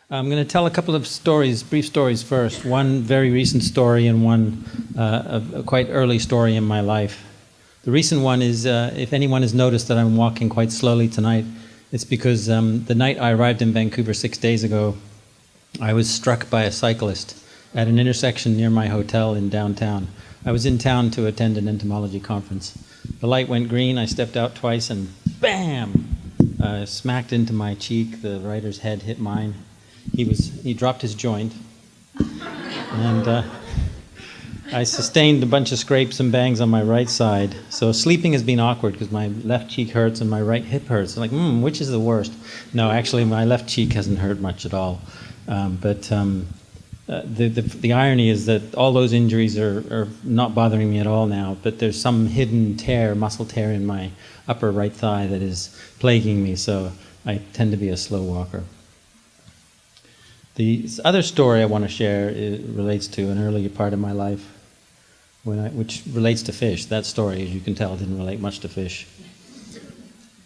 I'm going to tell a couple of stories, brief stories first. One very recent story and one a quite early story in my life. The recent one is, if anyone has noticed that I'm walking quite slowly tonight, it's because the night I arrived in Vancouver 6 days ago, I was struck by a cyclist at an intersection near my hotel in downtown. I was in town to attend an entomology conference. The light went green, I stepped out twice and bam! Smacked into my cheek, the rider's head hit mine. He dropped his joint, and I sustained a bunch of scrapes and bangs on my right side. So sleeping has been awkward because my left cheek hurts and my right hip hurts. I'm like, which is the worst? No, actually, my left cheek hasn't hurt much at all. The irony is that all those injuries are not bothering me at all now, but there's some hidden tear, muscle tear in my upper right thigh that is plaguing me, so I tend to be a slow walker. The other story I want to share relates to an earlier part of my life, which relates to fish. That story, as you can tell, didn't relate much to fish.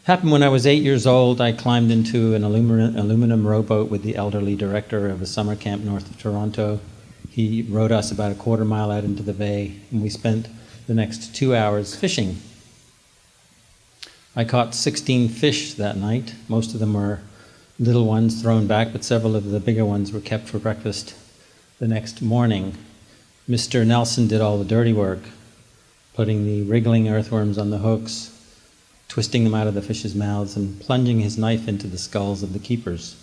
Happened when I was 8 years old. I climbed into an aluminum rowboat with the elderly director of a summer camp north of Toronto. He rowed us about a quarter mile out into the bay, and we spent the next 2 hours fishing. I caught 16 fish that night. Most of them were little ones thrown back, but several of the bigger ones were kept for breakfast the next morning. Mr. Nelson did all the dirty work, putting the wriggling earthworms on the hooks, twisting them out of the fish's mouths, and plunging his knife into the skulls of the keepers.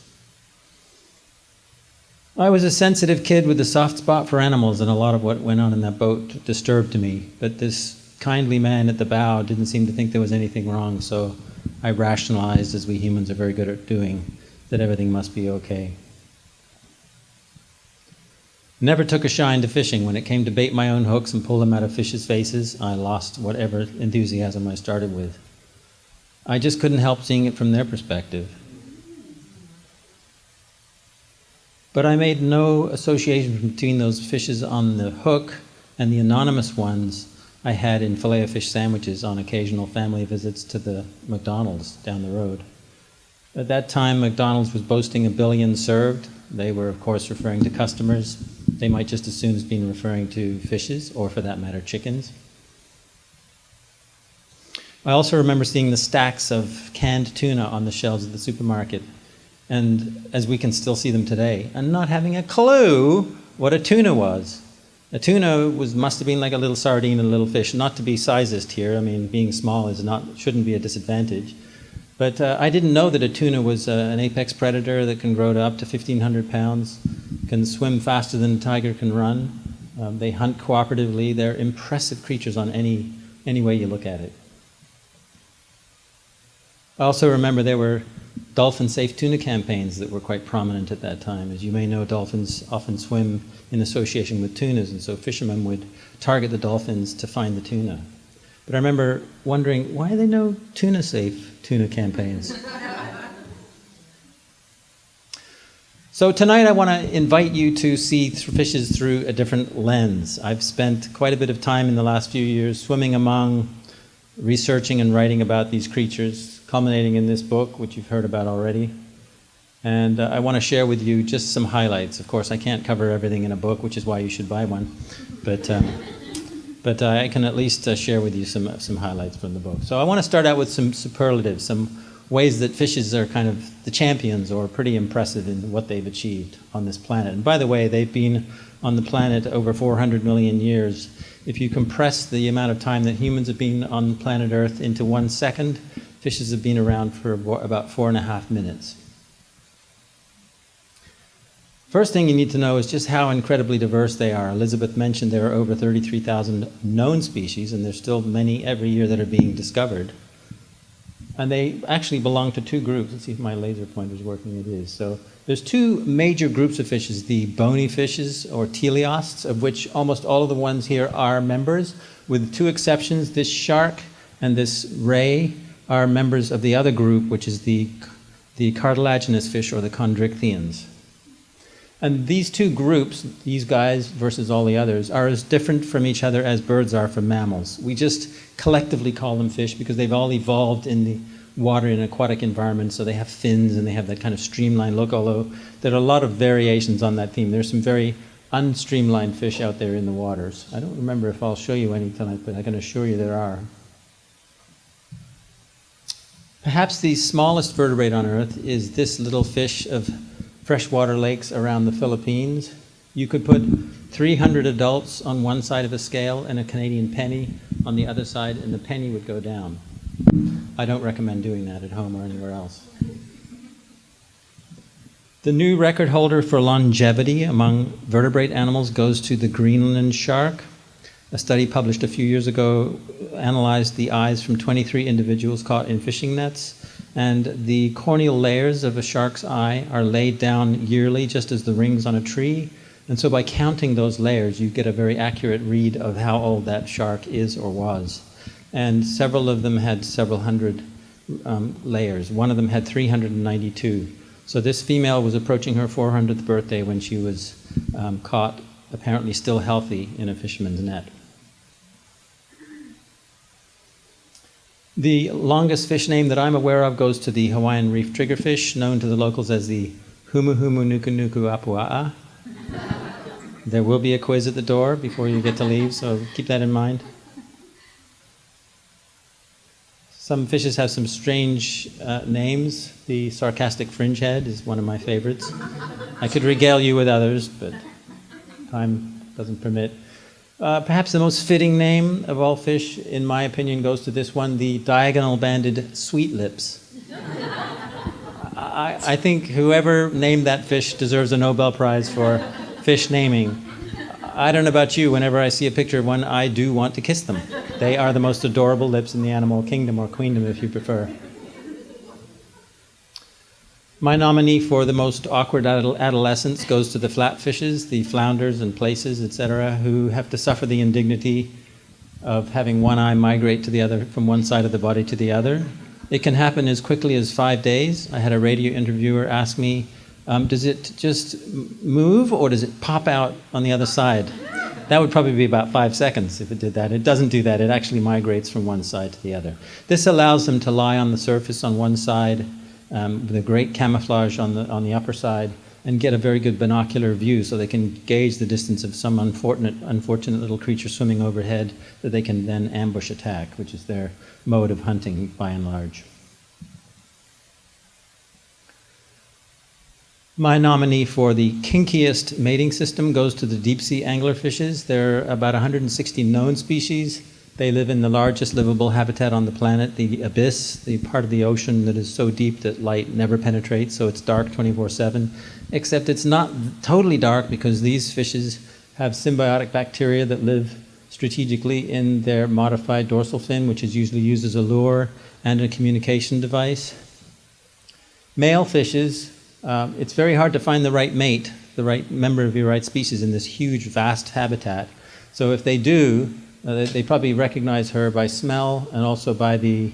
I was a sensitive kid with a soft spot for animals, and a lot of what went on in that boat disturbed me, but this kindly man at the bow didn't seem to think there was anything wrong, so I rationalized, as we humans are very good at doing, that everything must be okay. Never took a shine to fishing. When it came to bait my own hooks and pull them out of fish's faces, I lost whatever enthusiasm I started with. I just couldn't help seeing it from their perspective. But I made no association between those fishes on the hook and the anonymous ones I had in filet-o-fish sandwiches on occasional family visits to the McDonald's down the road. At that time, McDonald's was boasting 1 billion served. They were, of course, referring to customers. They might just as soon have been referring to fishes, or for that matter, chickens. I also remember seeing the stacks of canned tuna on the shelves of the supermarket, and as we can still see them today, and not having a clue what a tuna was. A tuna must have been like a little sardine, a little fish. Not to be sizist here. I mean, being small shouldn't be a disadvantage. But I didn't know that a tuna was an apex predator that can grow to up to 1,500 pounds, can swim faster than a tiger can run. They hunt cooperatively. They're impressive creatures on any way you look at it. I also remember there were dolphin-safe tuna campaigns that were quite prominent at that time. As you may know, dolphins often swim in association with tunas, and so fishermen would target the dolphins to find the tuna. But I remember wondering, why are there no tuna-safe tuna campaigns? So tonight I want to invite you to see fishes through a different lens. I've spent quite a bit of time in the last few years swimming among, researching and writing about these creatures, culminating in this book, which you've heard about already. And I want to share with you just some highlights. Of course, I can't cover everything in a book, which is why you should buy one. But I can at least share with you some highlights from the book. So I want to start out with some superlatives, some ways that fishes are kind of the champions or pretty impressive in what they've achieved on this planet. And by the way, they've been on the planet over 400 million years. If you compress the amount of time that humans have been on planet Earth into 1 second, fishes have been around for about 4.5 minutes. First thing you need to know is just how incredibly diverse they are. Elizabeth mentioned there are over 33,000 known species, and there's still many every year that are being discovered. And they actually belong to two groups. Let's see if my laser pointer is working. It is. So there's two major groups of fishes, the bony fishes, or teleosts, of which almost all of the ones here are members, with two exceptions. This shark and this ray are members of the other group, which is the cartilaginous fish, or the chondrichthyans. And these two groups, these guys versus all the others, are as different from each other as birds are from mammals. We just collectively call them fish because they've all evolved in water in aquatic environments, so they have fins and they have that kind of streamlined look, although there are a lot of variations on that theme. There's some very unstreamlined fish out there in the waters. I don't remember if I'll show you any tonight, but I can assure you there are. Perhaps the smallest vertebrate on Earth is this little fish of freshwater lakes around the Philippines. You could put 300 adults on one side of a scale and a Canadian penny on the other side, and the penny would go down. I don't recommend doing that at home or anywhere else. The new record holder for longevity among vertebrate animals goes to the Greenland shark. A study published a few years ago analyzed the eyes from 23 individuals caught in fishing nets, and the corneal layers of a shark's eye are laid down yearly just as the rings on a tree. And so by counting those layers, you get a very accurate read of how old that shark is or was. And several of them had several hundred layers. One of them had 392. So this female was approaching her 400th birthday when she was caught, apparently still healthy, in a fisherman's net. The longest fish name that I'm aware of goes to the Hawaiian reef triggerfish, known to the locals as the Humu Humu Nuku Nuku Apua'a. There will be a quiz at the door before you get to leave, so keep that in mind. Some fishes have some strange names. The sarcastic fringehead is one of my favorites. I could regale you with others, but time doesn't permit. Perhaps the most fitting name of all fish, in my opinion, goes to this one, the diagonal-banded sweet lips. I think whoever named that fish deserves a Nobel Prize for fish naming. I don't know about you, whenever I see a picture of one, I do want to kiss them. They are the most adorable lips in the animal kingdom, or queendom if you prefer. My nominee for the most awkward adolescence goes to the flatfishes, the flounders and plaices, etc., who have to suffer the indignity of having one eye migrate to the other, from one side of the body to the other. It can happen as quickly as 5 days. I had a radio interviewer ask me, does it just move or does it pop out on the other side? That would probably be about 5 seconds if it did that. It doesn't do that. It actually migrates from one side to the other. This allows them to lie on the surface on one side with a great camouflage on the upper side and get a very good binocular view so they can gauge the distance of some unfortunate little creature swimming overhead that they can then ambush attack, which is their mode of hunting by and large. My nominee for the kinkiest mating system goes to the deep-sea anglerfishes. There are about 160 known species. They live in the largest livable habitat on the planet, the abyss, the part of the ocean that is so deep that light never penetrates, so it's dark 24/7. Except it's not totally dark because these fishes have symbiotic bacteria that live strategically in their modified dorsal fin, which is usually used as a lure and a communication device. Male fishes, it's very hard to find the right mate, the right member of your right species in this huge, vast habitat. So if they do, they probably recognize her by smell and also by the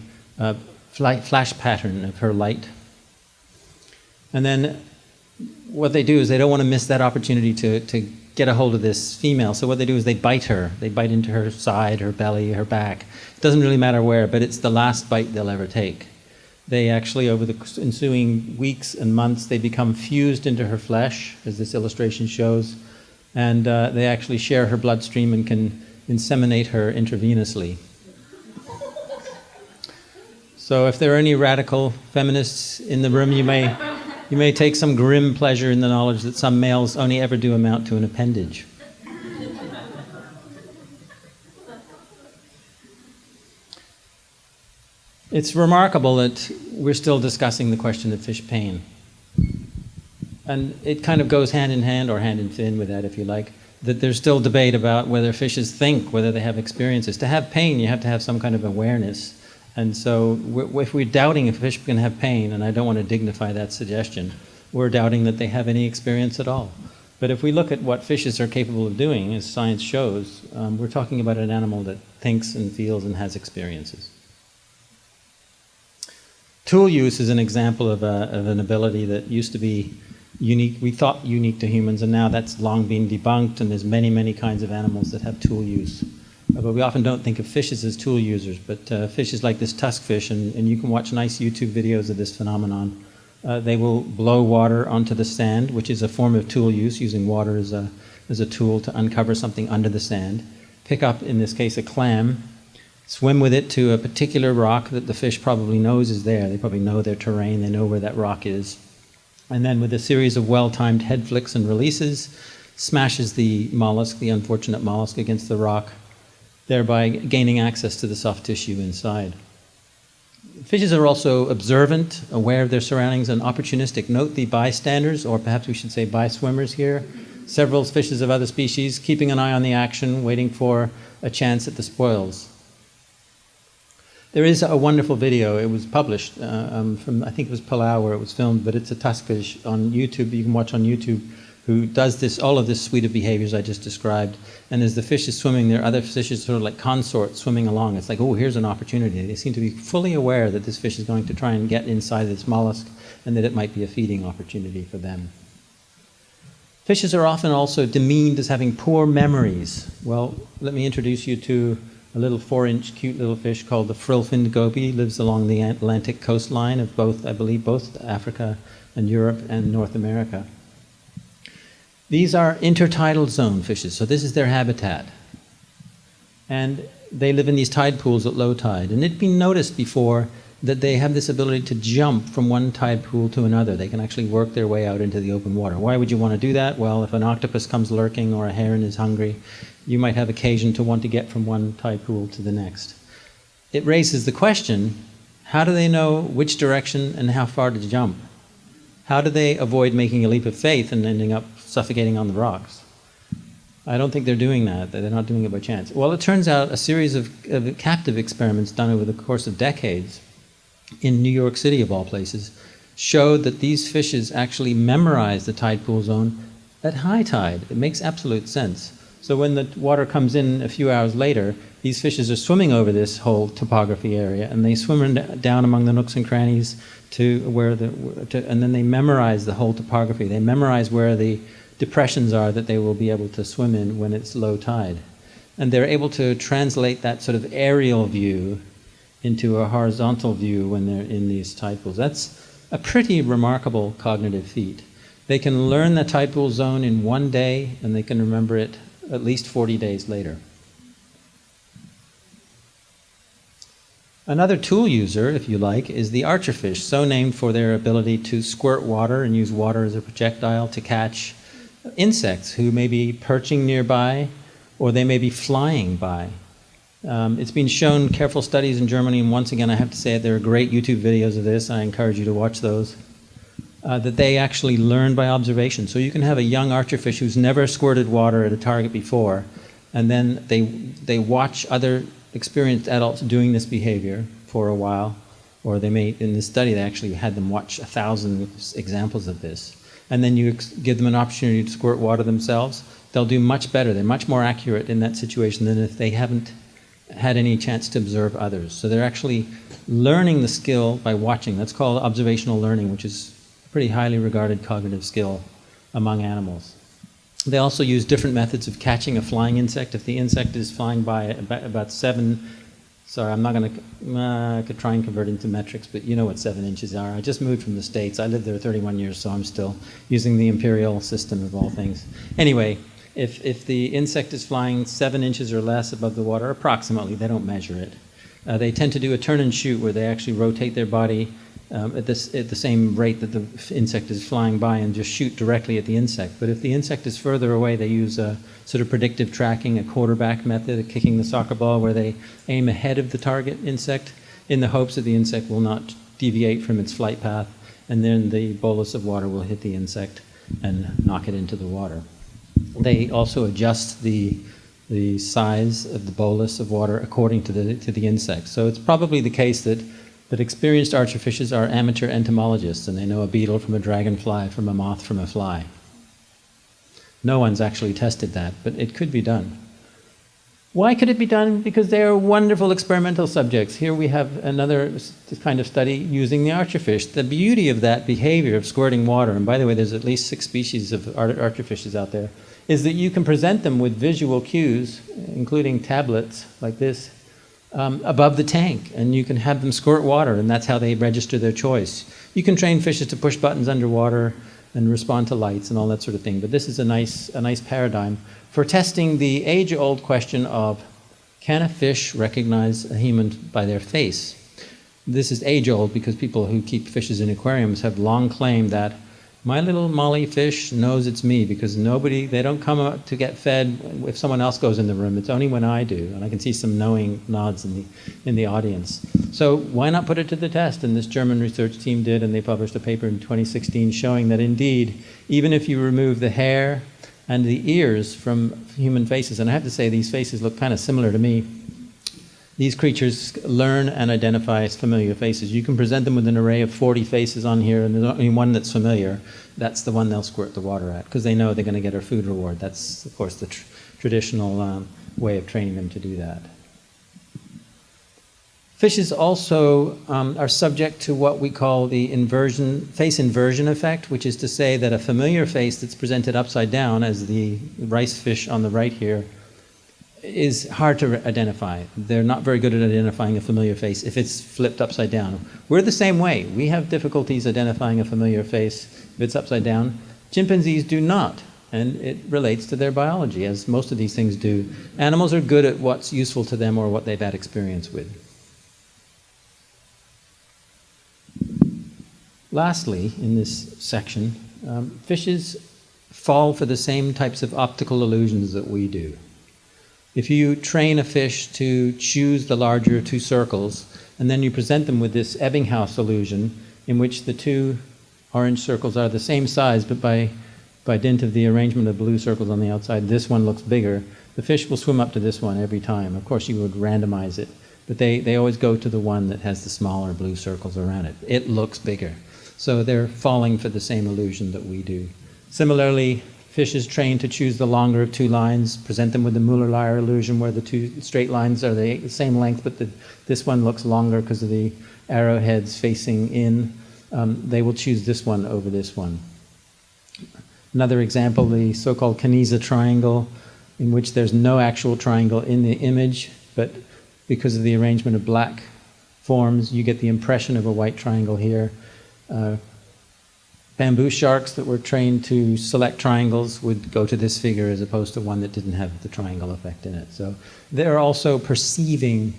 flash pattern of her light. And then what they do is they don't want to miss that opportunity to get a hold of this female. So what they do is they bite her. They bite into her side, her belly, her back. It doesn't really matter where, but it's the last bite they'll ever take. They actually, over the ensuing weeks and months, they become fused into her flesh, as this illustration shows, and they actually share her bloodstream and can inseminate her intravenously. So if there are any radical feminists in the room, you may take some grim pleasure in the knowledge that some males only ever do amount to an appendage. It's remarkable that we're still discussing the question of fish pain. And it kind of goes hand in hand, or hand in fin with that if you like, that there's still debate about whether fishes think, whether they have experiences. To have pain, you have to have some kind of awareness. And so if we're doubting if fish can have pain, and I don't want to dignify that suggestion, we're doubting that they have any experience at all. But if we look at what fishes are capable of doing, as science shows, we're talking about an animal that thinks and feels and has experiences. Tool use is an example of an ability that used to be unique, we thought unique to humans, and now that's long been debunked, and there's many, many kinds of animals that have tool use. but we often don't think of fishes as tool users, but fishes like this tuskfish, and you can watch nice YouTube videos of this phenomenon. They will blow water onto the sand, which is a form of tool use, using water as a tool to uncover something under the sand. Pick up, in this case, a clam, swim with it to a particular rock that the fish probably knows is there. They probably know their terrain, they know where that rock is. And then with a series of well-timed head flicks and releases, smashes the mollusk, the unfortunate mollusk, against the rock, thereby gaining access to the soft tissue inside. Fishes are also observant, aware of their surroundings, and opportunistic. Note the bystanders, or perhaps we should say byswimmers here. Several fishes of other species keeping an eye on the action, waiting for a chance at the spoils. There is a wonderful video. It was published from, I think it was Palau where it was filmed, but it's a tuskfish on YouTube, you can watch on YouTube, who does this, all of this suite of behaviors I just described. And as the fish is swimming, there are other fishes sort of like consorts swimming along. It's like, oh, here's an opportunity. They seem to be fully aware that this fish is going to try and get inside this mollusk and that it might be a feeding opportunity for them. Fishes are often also demeaned as having poor memories. Well, let me introduce you to a little 4-inch cute little fish called the frill-finned goby. Lives along the Atlantic coastline of both, I believe, both Africa and Europe and North America. These are intertidal zone fishes, so this is their habitat. And they live in these tide pools at low tide. And it'd been noticed before that they have this ability to jump from one tide pool to another. They can actually work their way out into the open water. Why would you want to do that? Well, if an octopus comes lurking or a heron is hungry, you might have occasion to want to get from one tide pool to the next. It raises the question, how do they know which direction and how far to jump? How do they avoid making a leap of faith and ending up suffocating on the rocks? I don't think they're doing that. They're not doing it by chance. Well, it turns out a series of captive experiments done over the course of decades in New York City, of all places, showed that these fishes actually memorize the tide pool zone at high tide. It makes absolute sense. So when the water comes in a few hours later, these fishes are swimming over this whole topography area, and they swim down among the nooks and crannies to where and then they memorize the whole topography. They memorize where the depressions are that they will be able to swim in when it's low tide. And they're able to translate that sort of aerial view into a horizontal view when they're in these tide pools. That's a pretty remarkable cognitive feat. They can learn the tide pool zone in one day, and they can remember it at least 40 days later. Another tool user, if you like, is the archerfish, so named for their ability to squirt water and use water as a projectile to catch insects who may be perching nearby or they may be flying by. It's been shown, careful studies in Germany, and once again I have to say it, there are great YouTube videos of this, I encourage you to watch those, that they actually learn by observation. So you can have a young archerfish who's never squirted water at a target before, and then they watch other experienced adults doing this behavior for a while, or they may, in this study, they actually had them watch 1,000 examples of this. And then you give them an opportunity to squirt water themselves, they'll do much better. They're much more accurate in that situation than if they haven't had any chance to observe others. So they're actually learning the skill by watching. That's called observational learning, which is a pretty highly regarded cognitive skill among animals. They also use different methods of catching a flying insect. If the insect is flying by about 7, sorry, I'm not going to, I could try and convert into metrics, but you know what 7 inches are. I just moved from the States. I lived there 31 years, so I'm still using the imperial system of all things. Anyway, if the insect is flying 7 inches or less above the water, approximately, they don't measure it. They tend to do a turn and shoot where they actually rotate their body at the same rate that the insect is flying by and just shoot directly at the insect. But if the insect is further away, they use a sort of predictive tracking, a quarterback method of kicking the soccer ball where they aim ahead of the target insect in the hopes that the insect will not deviate from its flight path, and then the bolus of water will hit the insect and knock it into the water. They also adjust the size of the bolus of water according to the insect. So it's probably the case that experienced archerfishes are amateur entomologists, and they know a beetle from a dragonfly, from a moth from a fly. No one's actually tested that, but it could be done. Why could it be done? Because they are wonderful experimental subjects. Here we have another kind of study using the archerfish. The beauty of that behavior of squirting water, and by the way, there's at least 6 species of archerfishes out there, is that you can present them with visual cues, including tablets like this, above the tank, and you can have them squirt water, and that's how they register their choice. You can train fishes to push buttons underwater and respond to lights and all that sort of thing, but this is a nice paradigm for testing the age-old question of, can a fish recognize a human by their face? This is age-old because people who keep fishes in aquariums have long claimed that my little molly fish knows it's me, because they don't come out to get fed if someone else goes in the room. It's only when I do, and I can see some knowing nods in the audience. So why not put it to the test? And this German research team did, and they published a paper in 2016 showing that indeed, even if you remove the hair and the ears from human faces, and I have to say these faces look kind of similar to me, these creatures learn and identify familiar faces. You can present them with an array of 40 faces on here, and there's only one that's familiar. That's the one they'll squirt the water at, because they know they're going to get a food reward. That's, of course, the traditional way of training them to do that. Fishes also are subject to what we call the face inversion effect, which is to say that a familiar face that's presented upside down, as the rice fish on the right here, is hard to identify. They're not very good at identifying a familiar face if it's flipped upside down. We're the same way. We have difficulties identifying a familiar face if it's upside down. Chimpanzees do not, and it relates to their biology, as most of these things do. Animals are good at what's useful to them or what they've had experience with. Lastly, in this section, fishes fall for the same types of optical illusions that we do. If you train a fish to choose the larger 2 circles, and then you present them with this Ebbinghaus illusion, in which the 2 orange circles are the same size, but by dint of the arrangement of blue circles on the outside, this one looks bigger, the fish will swim up to this one every time. Of course, you would randomize it, but they always go to the one that has the smaller blue circles around it. It looks bigger. So they're falling for the same illusion that we do. Similarly, fish is trained to choose the longer of 2 lines, present them with the Mueller-Lyer illusion, where the 2 straight lines are the same length, but this one looks longer because of the arrowheads facing in. They will choose this one over this one. Another example, the so-called Canisa triangle, in which there's no actual triangle in the image, but because of the arrangement of black forms, you get the impression of a white triangle here. Bamboo sharks that were trained to select triangles would go to this figure as opposed to one that didn't have the triangle effect in it. So they're also perceiving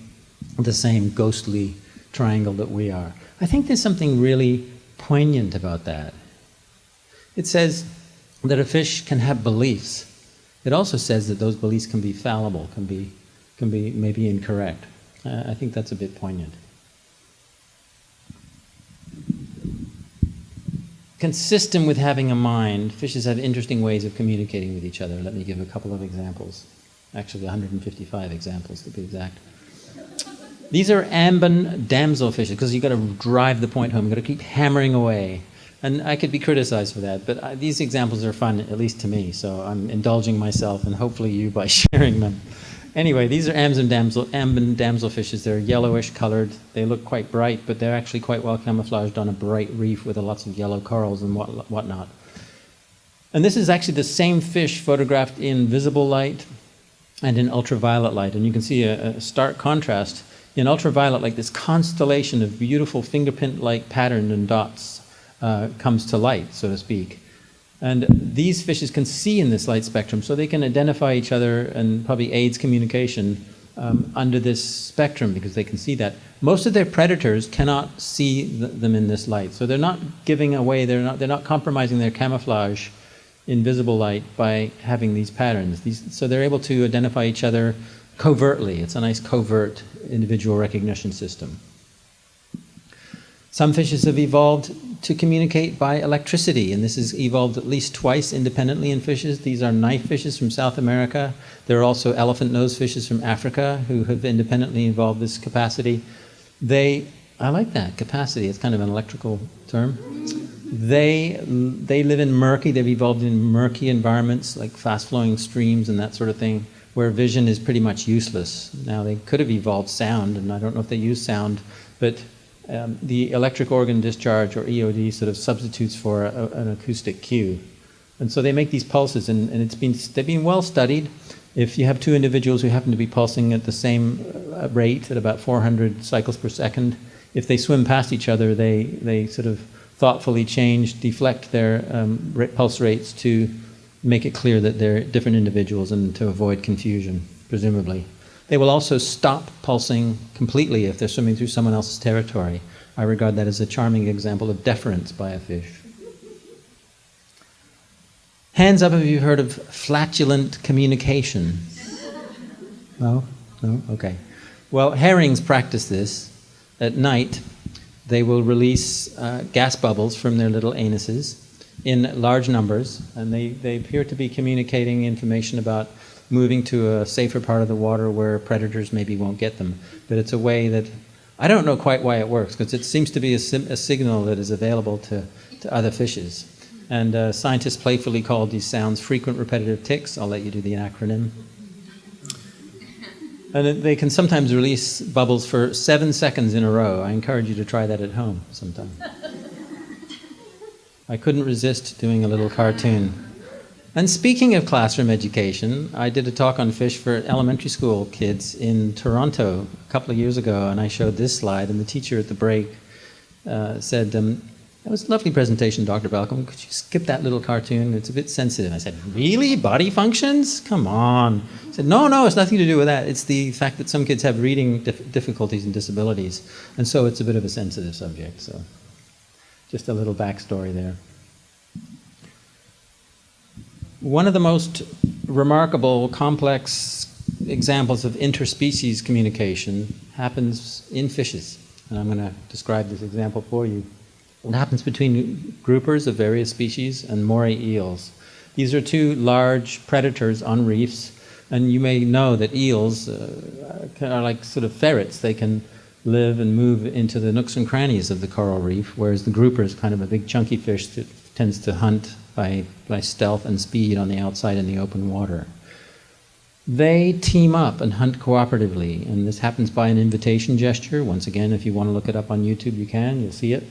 the same ghostly triangle that we are. I think there's something really poignant about that. It says that a fish can have beliefs. It also says that those beliefs can be fallible, can be maybe incorrect. I think that's a bit poignant. Consistent with having a mind, fishes have interesting ways of communicating with each other. Let me give a couple of examples. Actually, 155 examples to be exact. These are ambon damselfishes, because you've got to drive the point home. You've got to keep hammering away. And I could be criticized for that, but these examples are fun, at least to me, so I'm indulging myself and hopefully you by sharing them. Anyway, these are ambon damselfishes. They're yellowish colored. They look quite bright, but they're actually quite well camouflaged on a bright reef with lots of yellow corals and whatnot. And this is actually the same fish photographed in visible light and in ultraviolet light. And you can see a stark contrast. In ultraviolet light, this constellation of beautiful fingerprint-like pattern and dots comes to light, so to speak. And these fishes can see in this light spectrum, so they can identify each other and probably aids communication under this spectrum, because they can see that. Most of their predators cannot see them in this light, so they're not giving away, they're not compromising their camouflage in visible light by having these patterns. So they're able to identify each other covertly. It's a nice covert individual recognition system. Some fishes have evolved to communicate by electricity, and this has evolved at least twice independently in fishes. These are knife fishes from South America. There are also elephant nose fishes from Africa who have independently evolved this capacity. I like that, capacity, it's kind of an electrical term. They live in they've evolved in murky environments like fast-flowing streams and that sort of thing, where vision is pretty much useless. Now, they could have evolved sound, and I don't know if they use sound, but the electric organ discharge, or EOD, sort of substitutes for an acoustic cue. And so they make these pulses, and they've been well studied. If you have two individuals who happen to be pulsing at the same rate, at about 400 cycles per second, if they swim past each other, they sort of thoughtfully deflect their pulse rates to make it clear that they're different individuals and to avoid confusion, presumably. They will also stop pulsing completely if they're swimming through someone else's territory. I regard that as a charming example of deference by a fish. Hands up if you've heard of flatulent communication. No? No? Okay. Well, herrings practice this. At night, they will release gas bubbles from their little anuses in large numbers, and they appear to be communicating information about moving to a safer part of the water where predators maybe won't get them. But it's a way that, I don't know quite why it works, because it seems to be a signal that is available to other fishes. And scientists playfully call these sounds frequent repetitive ticks. I'll let you do the acronym. And they can sometimes release bubbles for 7 seconds in a row. I encourage you to try that at home sometime. I couldn't resist doing a little cartoon. And speaking of classroom education, I did a talk on fish for elementary school kids in Toronto a couple of years ago, and I showed this slide, and the teacher at the break said, "That was a lovely presentation, Dr. Balcombe. Could you skip that little cartoon? It's a bit sensitive." I said, "Really? Body functions? Come on." He said, No, it's nothing to do with that. It's the fact that some kids have reading difficulties and disabilities, and so it's a bit of a sensitive subject. So just a little backstory there. One of the most remarkable, complex examples of interspecies communication happens in fishes. And I'm going to describe this example for you. It happens between groupers of various species and moray eels. These are two large predators on reefs, and you may know that eels are like sort of ferrets. They can live and move into the nooks and crannies of the coral reef, whereas the grouper is kind of a big chunky fish that tends to hunt by stealth and speed on the outside in the open water. They team up and hunt cooperatively, and this happens by an invitation gesture. Once again, if you want to look it up on YouTube, you can. You'll see it.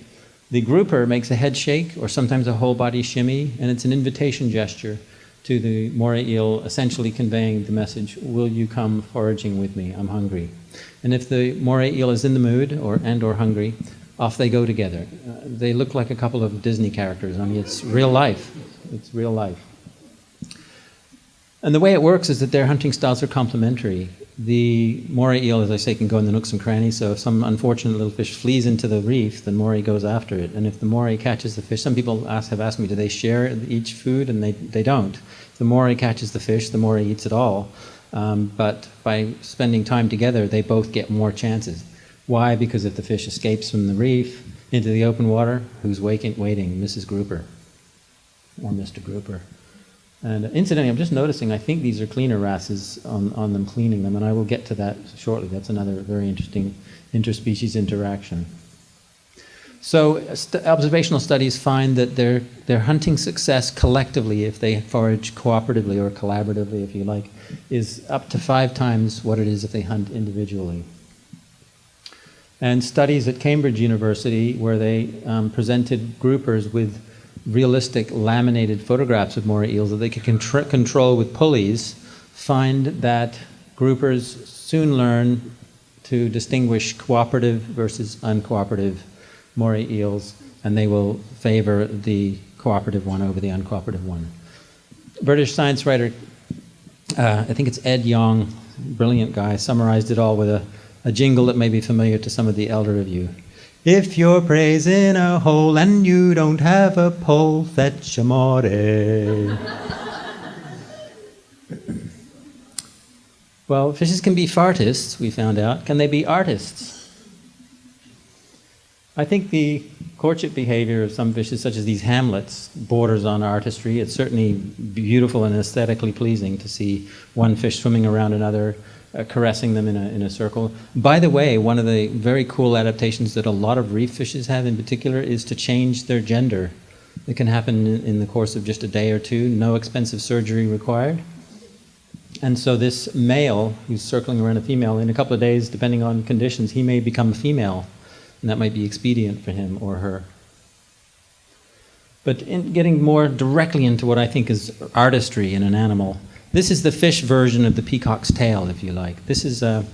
The grouper makes a head shake or sometimes a whole body shimmy, and it's an invitation gesture to the moray eel, essentially conveying the message, "Will you come foraging with me? I'm hungry." And if the moray eel is in the mood or hungry, off they go together. They look like a couple of Disney characters. I mean, it's real life. It's real life. And the way it works is that their hunting styles are complementary. The moray eel, as I say, can go in the nooks and crannies, so if some unfortunate little fish flees into the reef, the moray goes after it. And if the moray catches the fish, some people have asked me, do they share each food? And they don't. If the moray catches the fish, the moray eats it all. But by spending time together, they both get more chances. Why? Because if the fish escapes from the reef into the open water, who's waiting? Mrs. Grouper or Mr. Grouper. And incidentally, I'm just noticing, I think these are cleaner wrasses on them cleaning them, and I will get to that shortly. That's another very interesting interspecies interaction. So observational studies find that their hunting success collectively, if they forage cooperatively or collaboratively, if you like, is up to 5 times what it is if they hunt individually. And studies at Cambridge University, where they presented groupers with realistic laminated photographs of moray eels that they could control with pulleys, find that groupers soon learn to distinguish cooperative versus uncooperative moray eels, and they will favor the cooperative one over the uncooperative one. British science writer, I think it's Ed Yong, brilliant guy, summarized it all with a jingle that may be familiar to some of the elder of you. If your prey's in a hole and you don't have a pole, fetch a moray. Well, fishes can be fartists, we found out. Can they be artists? I think the courtship behavior of some fishes, such as these hamlets, borders on artistry. It's certainly beautiful and aesthetically pleasing to see one fish swimming around another, caressing them in a circle. By the way, one of the very cool adaptations that a lot of reef fishes have in particular is to change their gender. It can happen in the course of just a day or two, no expensive surgery required. And so this male who's circling around a female, in a couple of days, depending on conditions, he may become a female, and that might be expedient for him or her. But in getting more directly into what I think is artistry in an animal, this is the fish version of the peacock's tail, if you like. This is a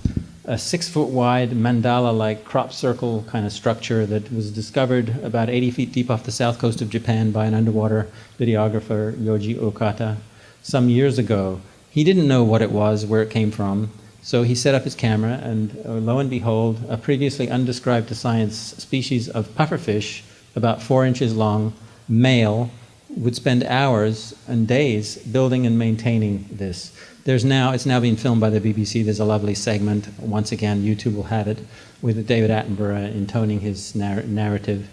6-foot wide mandala-like crop circle kind of structure that was discovered about 80 feet deep off the south coast of Japan by an underwater videographer, Yoji Okata, some years ago. He didn't know what it was, where it came from, so he set up his camera, and lo and behold, a previously undescribed to science species of pufferfish, about 4 inches long, male, would spend hours and days building and maintaining this. It's now being filmed by the BBC. There's a lovely segment, once again, YouTube will have it, with David Attenborough intoning his narrative,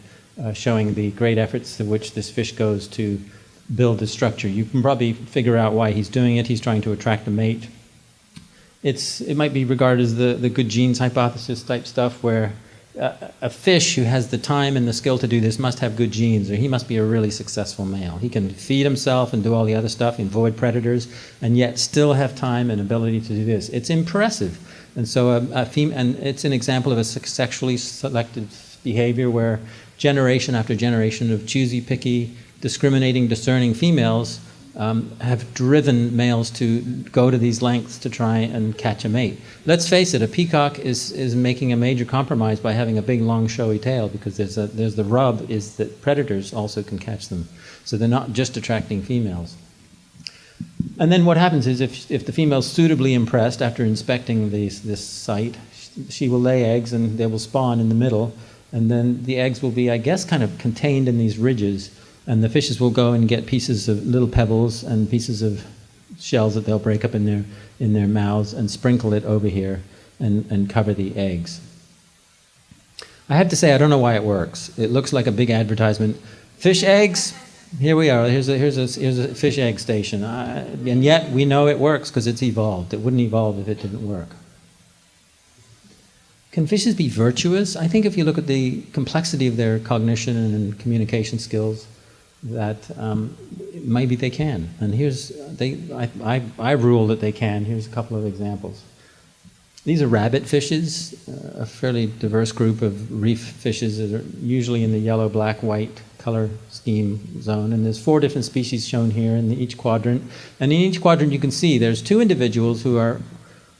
showing the great efforts to which this fish goes to build this structure. You can probably figure out why he's doing it. He's trying to attract a mate. It might be regarded as the good genes hypothesis type stuff, where a fish who has the time and the skill to do this must have good genes, or he must be a really successful male. He can feed himself and do all the other stuff, avoid predators, and yet still have time and ability to do this. It's impressive. And so and it's an example of a sexually selected behavior where generation after generation of choosy, picky, discriminating, discerning females have driven males to go to these lengths to try and catch a mate. Let's face it, a peacock is making a major compromise by having a big, long, showy tail, because there's the rub is that predators also can catch them. So they're not just attracting females. And then what happens is if the female's suitably impressed after inspecting this site, she will lay eggs and they will spawn in the middle, and then the eggs will be, I guess, kind of contained in these ridges. And the fishes will go and get pieces of little pebbles and pieces of shells that they'll break up in their mouths and sprinkle it over here and cover the eggs. I have to say, I don't know why it works. It looks like a big advertisement. Fish eggs, here we are. Here's a fish egg station. And yet we know it works because it's evolved. It wouldn't evolve if it didn't work. Can fishes be virtuous? I think if you look at the complexity of their cognition and communication skills, that maybe they can. And I rule that they can. Here's a couple of examples. These are rabbit fishes, a fairly diverse group of reef fishes that are usually in the yellow, black, white color scheme zone. And there's 4 different species shown here in each quadrant. And in each quadrant you can see there's 2 individuals who are,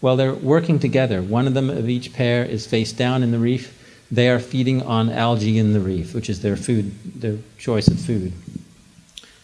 well, they're working together. One of them of each pair is face down in the reef. They are feeding on algae in the reef, which is their food, their choice of food.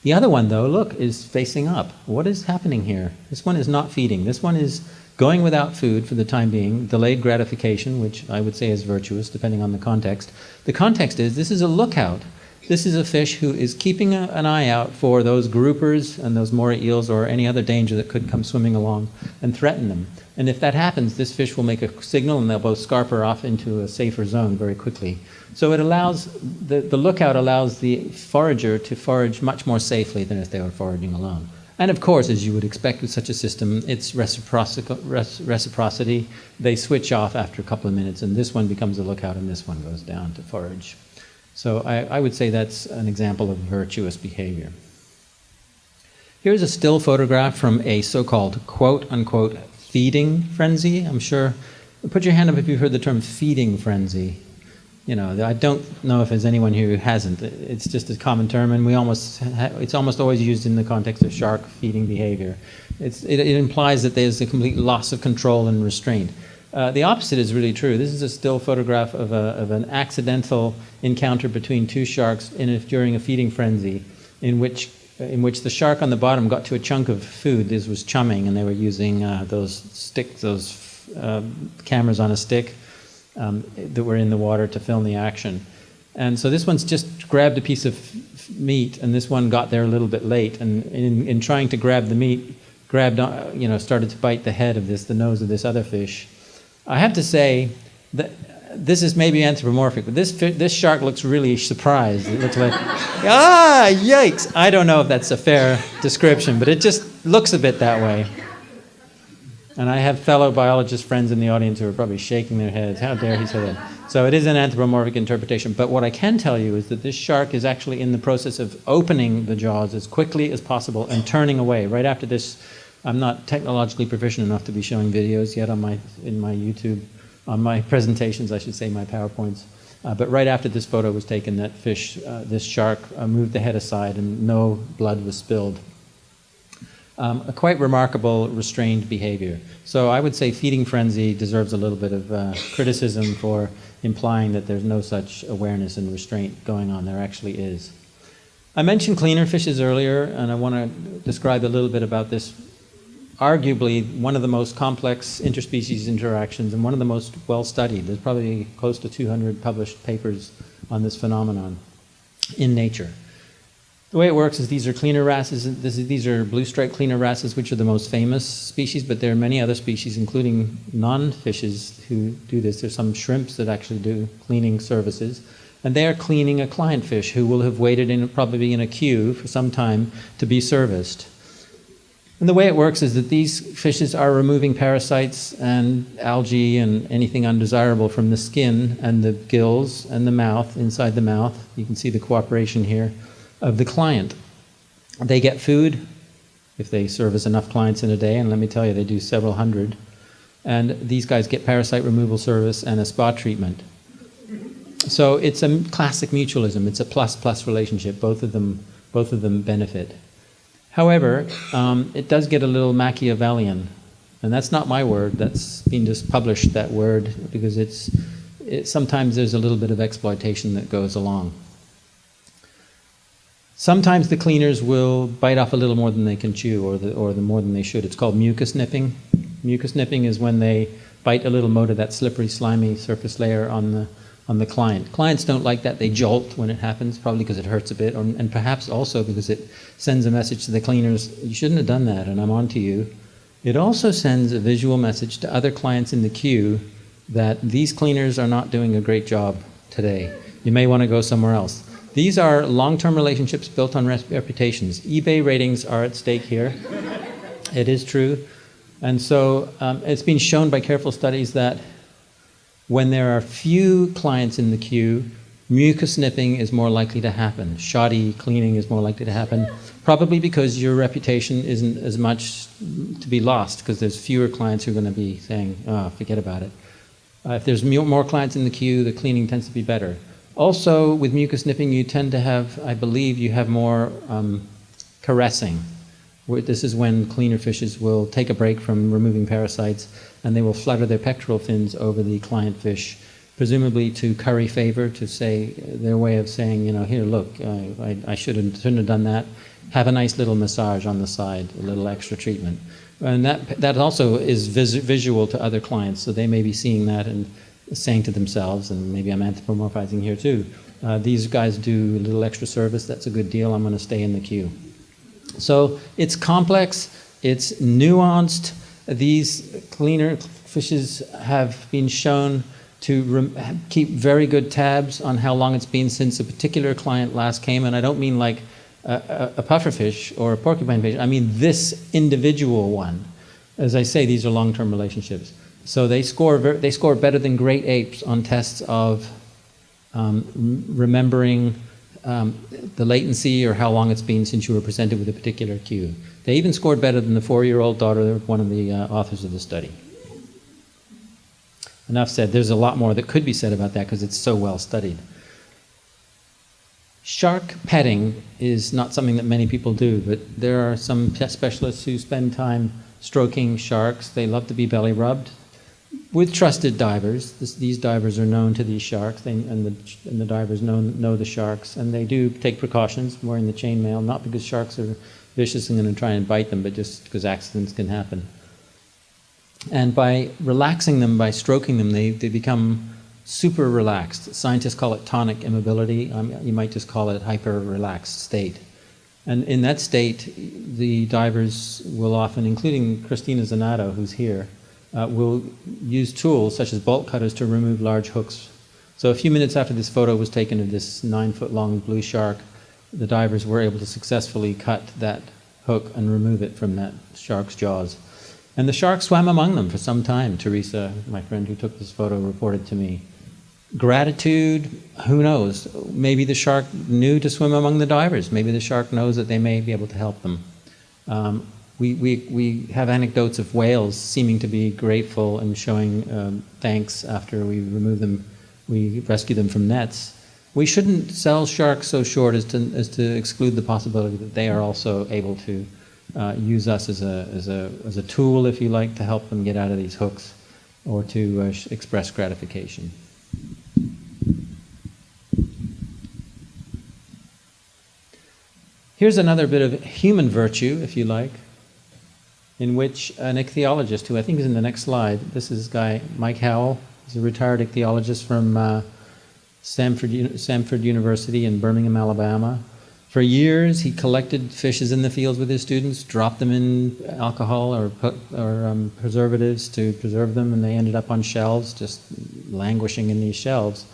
The other one, though, look, is facing up. What is happening here? This one is not feeding. This one is going without food for the time being, delayed gratification, which I would say is virtuous, depending on the context. The context is this is a lookout. This is a fish who is keeping an eye out for those groupers and those moray eels or any other danger that could come swimming along and threaten them. And if that happens, this fish will make a signal and they'll both scarper off into a safer zone very quickly. So it allows, the lookout allows the forager to forage much more safely than if they were foraging alone. And of course, as you would expect with such a system, it's reciprocity. They switch off after a couple of minutes, and this one becomes a lookout and this one goes down to forage. So I would say that's an example of virtuous behavior. Here's a still photograph from a so-called quote-unquote feeding frenzy. I'm sure, put your hand up if you've heard the term feeding frenzy. You know, I don't know if there's anyone here who hasn't. It's just a common term, and it's almost always used in the context of shark feeding behavior. It implies that there's a complete loss of control and restraint. The opposite is really true. This is a still photograph of an accidental encounter between 2 sharks during a feeding frenzy, in which the shark on the bottom got to a chunk of food. This was chumming, and they were using those cameras on a stick that were in the water to film the action. And so this one's just grabbed a piece of meat, and this one got there a little bit late, and in trying to grab the meat, started to bite the head of the nose of this other fish. I have to say that this is maybe anthropomorphic, but this shark looks really surprised. It looks like, yikes! I don't know if that's a fair description, but it just looks a bit that way. And I have fellow biologist friends in the audience who are probably shaking their heads. How dare he say that? So it is an anthropomorphic interpretation. But what I can tell you is that this shark is actually in the process of opening the jaws as quickly as possible and turning away. Right after this I'm not technologically proficient enough to be showing videos yet on in my YouTube, on my presentations, I should say, my PowerPoints. But right after this photo was taken, that fish, this shark, moved the head aside and no blood was spilled. A quite remarkable restrained behavior. So I would say feeding frenzy deserves a little bit of criticism for implying that there's no such awareness and restraint going on. There actually is. I mentioned cleaner fishes earlier, and I want to describe a little bit about this. Arguably one of the most complex interspecies interactions and one of the most well-studied. There's probably close to 200 published papers on this phenomenon in nature. The way it works is these are cleaner wrasses. These are blue-striped cleaner wrasses, which are the most famous species, but there are many other species, including non-fishes, who do this. There's some shrimps that actually do cleaning services. And they are cleaning a client fish who will have waited probably in a queue for some time to be serviced. And the way it works is that these fishes are removing parasites and algae and anything undesirable from the skin and the gills and the mouth, inside the mouth. You can see the cooperation here of the client. They get food if they service enough clients in a day, and let me tell you, they do several hundred. And these guys get parasite removal service and a spa treatment. So it's a classic mutualism. It's a plus-plus relationship. Both of them benefit. However, it does get a little Machiavellian, and that's not my word. That's been just published, that word, because sometimes there's a little bit of exploitation that goes along. Sometimes the cleaners will bite off a little more than they can chew, or the more than they should. It's called mucus nipping. Mucus nipping is when they bite a little more of that slippery, slimy surface layer on the client. Clients don't like that. They jolt when it happens, probably because it hurts a bit, and perhaps also because it sends a message to the cleaners, you shouldn't have done that, and I'm on to you. It also sends a visual message to other clients in the queue that these cleaners are not doing a great job today. You may want to go somewhere else. These are long-term relationships built on reputations. eBay ratings are at stake here. It is true. And so it's been shown by careful studies that when there are few clients in the queue, mucus nipping is more likely to happen. Shoddy cleaning is more likely to happen, probably because your reputation isn't as much to be lost, because there's fewer clients who are going to be saying, oh, forget about it. If there's more clients in the queue, the cleaning tends to be better. Also, with mucus nipping, you tend to have, I believe, you have more caressing. This is when cleaner fishes will take a break from removing parasites, and they will flutter their pectoral fins over the client fish, presumably to curry favor, to say their way of saying, here, look, I shouldn't have done that. Have a nice little massage on the side, a little extra treatment. And that also is visual to other clients, so they may be seeing that and saying to themselves, and maybe I'm anthropomorphizing here too, these guys do a little extra service, that's a good deal, I'm going to stay in the queue. So it's complex, it's nuanced. These cleaner fishes have been shown to keep very good tabs on how long it's been since a particular client last came, and I don't mean like a pufferfish or a porcupine fish, I mean this individual one. As I say, these are long-term relationships. So they score better than great apes on tests of remembering the latency or how long it's been since you were presented with a particular cue. They even scored better than the 4-year-old daughter of one of the authors of the study. Enough said. There's a lot more that could be said about that because it's so well studied. Shark petting is not something that many people do, but there are some specialists who spend time stroking sharks. They love to be belly rubbed with trusted divers. These divers are known to these sharks, and the divers know the sharks, and they do take precautions wearing the chainmail, not because sharks are vicious and going to try and bite them, but just because accidents can happen. And by relaxing them, by stroking them, they become super relaxed. Scientists call it tonic immobility. You might just call it hyper-relaxed state. And in that state, the divers will often, including Christina Zanato, who's here, will use tools such as bolt cutters to remove large hooks. So a few minutes after this photo was taken of this 9-foot-long blue shark, the divers were able to successfully cut that hook and remove it from that shark's jaws. And the shark swam among them for some time. Teresa, my friend who took this photo, reported to me. Gratitude, who knows? Maybe the shark knew to swim among the divers. Maybe the shark knows that they may be able to help them. we have anecdotes of whales seeming to be grateful and showing thanks after we remove them, we rescue them from nets. We shouldn't sell sharks so short as to exclude the possibility that they are also able to use us as a tool, if you like, to help them get out of these hooks or to express gratification. Here's another bit of human virtue, if you like, in which an ichthyologist, who I think is in the next slide, this is guy Mike Howell. He's a retired ichthyologist from Stanford University in Birmingham, Alabama. For years, he collected fishes in the fields with his students, dropped them in alcohol or preservatives to preserve them, and they ended up on shelves, just languishing in these shelves.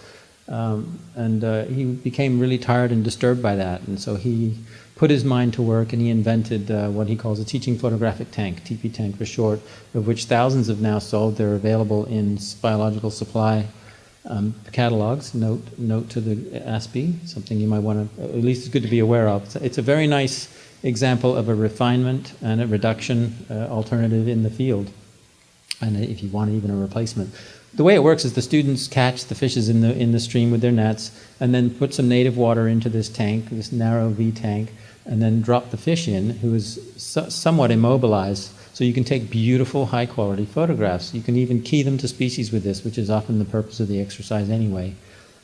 He became really tired and disturbed by that, and so he put his mind to work and he invented what he calls a teaching photographic tank, TP tank for short, of which thousands have now sold. They're available in biological supply catalogs. Note to the AiSPI, something you might want to, at least it's good to be aware of. It's a very nice example of a refinement and a reduction alternative in the field, and if you want even a replacement. The way it works is the students catch the fishes in the stream with their nets and then put some native water into this tank, this narrow V tank, and then drop the fish in, who is somewhat immobilized. So you can take beautiful, high-quality photographs. You can even key them to species with this, which is often the purpose of the exercise anyway.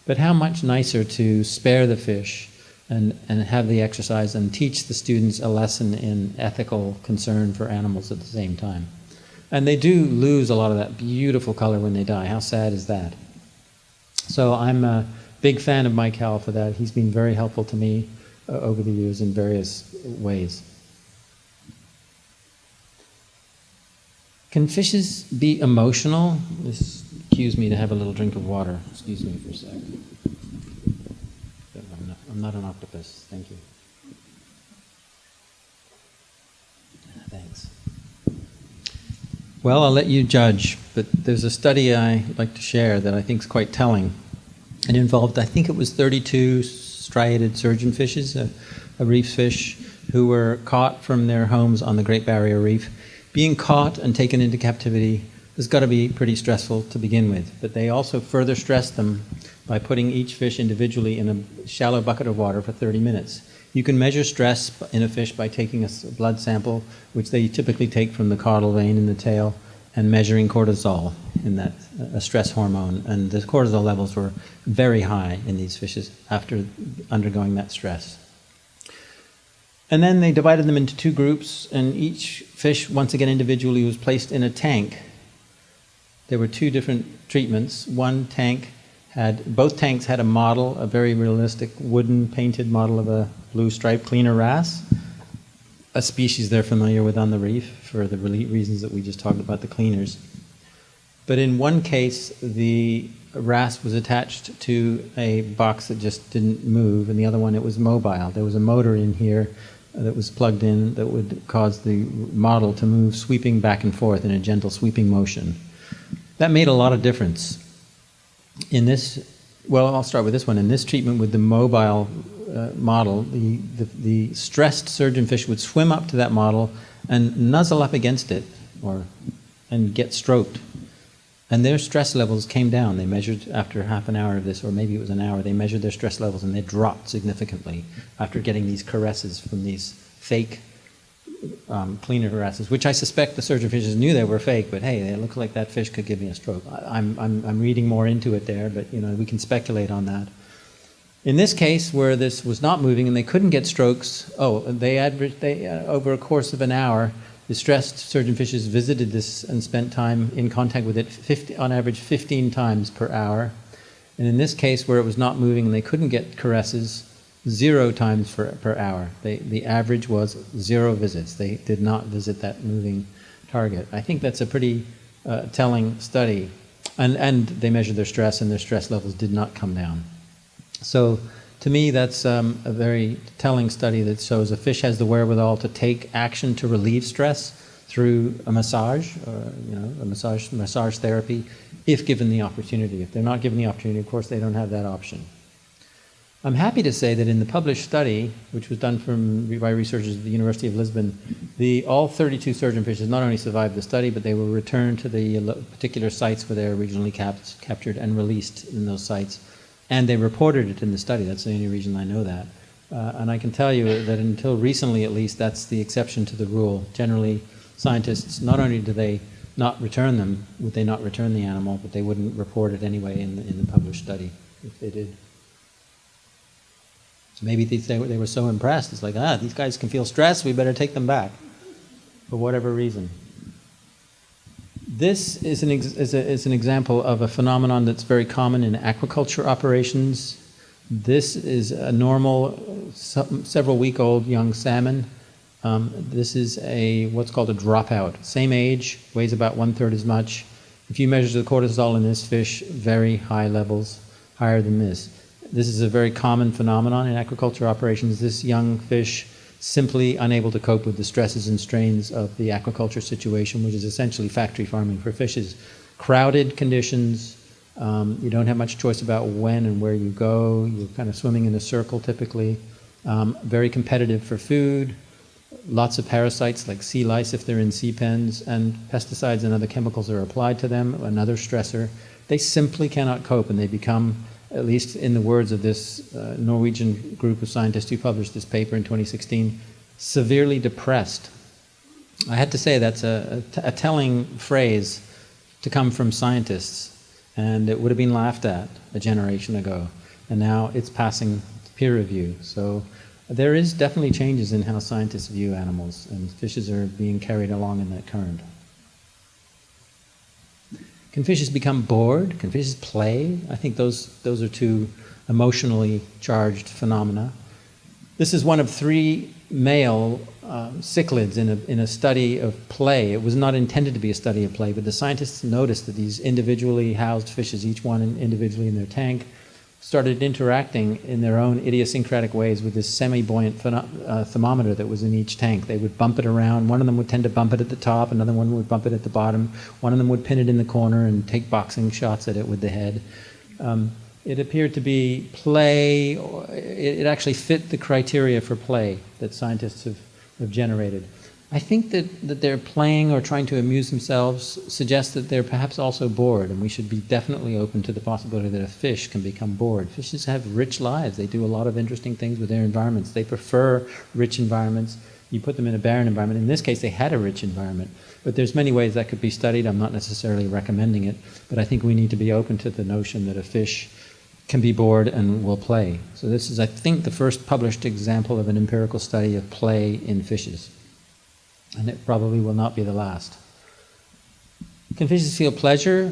But how much nicer to spare the fish and have the exercise and teach the students a lesson in ethical concern for animals at the same time. And they do lose a lot of that beautiful color when they die. How sad is that? So I'm a big fan of Mike Howell for that. He's been very helpful to me over the years in various ways. Can fishes be emotional? This cues me to have a little drink of water. Excuse me for a sec. I'm not an octopus. Thank you. Thanks. Well, I'll let you judge, but there's a study I'd like to share that I think is quite telling. It involved, I think it was 32 striated surgeonfishes, a reef fish, who were caught from their homes on the Great Barrier Reef. Being caught and taken into captivity has got to be pretty stressful to begin with, but they also further stressed them by putting each fish individually in a shallow bucket of water for 30 minutes. You can measure stress in a fish by taking a blood sample, which they typically take from the caudal vein in the tail, and measuring cortisol, in that a stress hormone. And the cortisol levels were very high in these fishes after undergoing that stress. And then they divided them into two groups, and each fish, once again individually, was placed in a tank. There were two different treatments. Both tanks had a model, a very realistic wooden painted model of a blue striped cleaner wrasse, a species they're familiar with on the reef for the reasons that we just talked about, the cleaners. But in one case, the wrasse was attached to a box that just didn't move, and the other one, it was mobile. There was a motor in here that was plugged in that would cause the model to move, sweeping back and forth in a gentle sweeping motion. That made a lot of difference. I'll start with this one. In this treatment with the mobile model, the stressed surgeonfish would swim up to that model and nuzzle up against it and get stroked. And their stress levels came down. They measured after half an hour of this, or maybe it was an hour, they measured their stress levels and they dropped significantly after getting these caresses from these fake cleaner harasses, which I suspect the surgeonfishes knew they were fake, but hey, they look like that fish could give me a stroke. I'm reading more into it there, but we can speculate on that. In this case, where this was not moving and they couldn't get strokes, over a course of an hour, the stressed surgeonfishes visited this and spent time in contact with it on average 15 times per hour. And in this case, where it was not moving and they couldn't get caresses, 0 times per hour. The average was 0 visits. They did not visit that moving target. I think that's a pretty telling study. And they measured their stress, and their stress levels did not come down. So to me, that's a very telling study that shows a fish has the wherewithal to take action to relieve stress through a massage, a massage therapy, if given the opportunity. If they're not given the opportunity, of course, they don't have that option. I'm happy to say that in the published study, which was done by researchers at the University of Lisbon, all 32 surgeonfishes not only survived the study, but they were returned to the particular sites where they were originally captured and released in those sites. And they reported it in the study. That's the only reason I know that. And I can tell you that until recently, at least, that's the exception to the rule. Generally, scientists, not only do they not return them, would they not return the animal, but they wouldn't report it anyway in the published study if they did. So maybe they were so impressed. It's like, these guys can feel stress, we better take them back, for whatever reason. This is an example of a phenomenon that's very common in aquaculture operations. This is a normal, several-week-old young salmon. This is what's called a dropout. Same age, weighs about 1/3 as much. If you measure the cortisol in this fish, very high levels, higher than this. This is a very common phenomenon in aquaculture operations. This young fish simply unable to cope with the stresses and strains of the aquaculture situation, which is essentially factory farming for fishes. Crowded conditions, you don't have much choice about when and where you go. You're kind of swimming in a circle typically. Very competitive for food. Lots of parasites like sea lice if they're in sea pens, and pesticides and other chemicals are applied to them, another stressor. They simply cannot cope, and they become, at least in the words of this Norwegian group of scientists who published this paper in 2016, severely depressed. I had to say that's a telling phrase to come from scientists, and it would have been laughed at a generation ago, and now it's passing peer review. So there is definitely changes in how scientists view animals, and fishes are being carried along in that current. Can fishes become bored? Can fishes play? I think those are two emotionally charged phenomena. This is one of 3 male cichlids in a study of play. It was not intended to be a study of play, but the scientists noticed that these individually housed fishes, each one individually in their tank, started interacting in their own idiosyncratic ways with this semi-buoyant thermometer that was in each tank. They would bump it around. One of them would tend to bump it at the top, another one would bump it at the bottom. One of them would pin it in the corner and take boxing shots at it with the head. It appeared to be play. It actually fit the criteria for play that scientists have generated. I think that they're playing or trying to amuse themselves suggests that they're perhaps also bored, and we should be definitely open to the possibility that a fish can become bored. Fishes have rich lives. They do a lot of interesting things with their environments. They prefer rich environments. You put them in a barren environment. In this case, they had a rich environment. But there's many ways that could be studied. I'm not necessarily recommending it, but I think we need to be open to the notion that a fish can be bored and will play. So this is, I think, the first published example of an empirical study of play in fishes. And it probably will not be the last. Can fishes feel pleasure?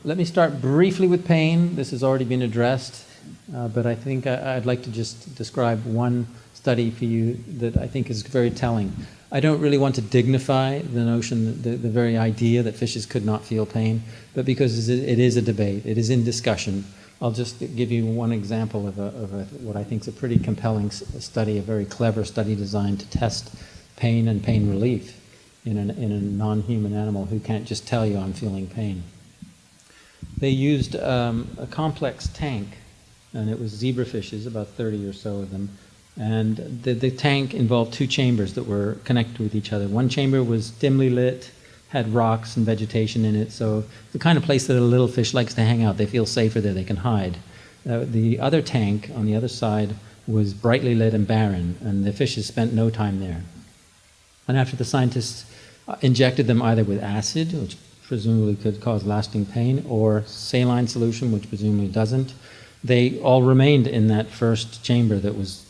Let me start briefly with pain. This has already been addressed, but I think I'd like to just describe one study for you that I think is very telling. I don't really want to dignify the notion, the very idea that fishes could not feel pain, but because it is a debate, it is in discussion. I'll just give you one example of what I think is a pretty compelling study, a very clever study designed to test pain and pain relief in a non-human animal who can't just tell you I'm feeling pain. They used a complex tank, and it was zebrafishes, about 30 or so of them, and the tank involved 2 chambers that were connected with each other. One chamber was dimly lit, had rocks and vegetation in it, so the kind of place that a little fish likes to hang out. They feel safer there, they can hide. The other tank on the other side was brightly lit and barren, and the fishes spent no time there. And after the scientists injected them either with acid, which presumably could cause lasting pain, or saline solution, which presumably doesn't, they all remained in that first chamber that was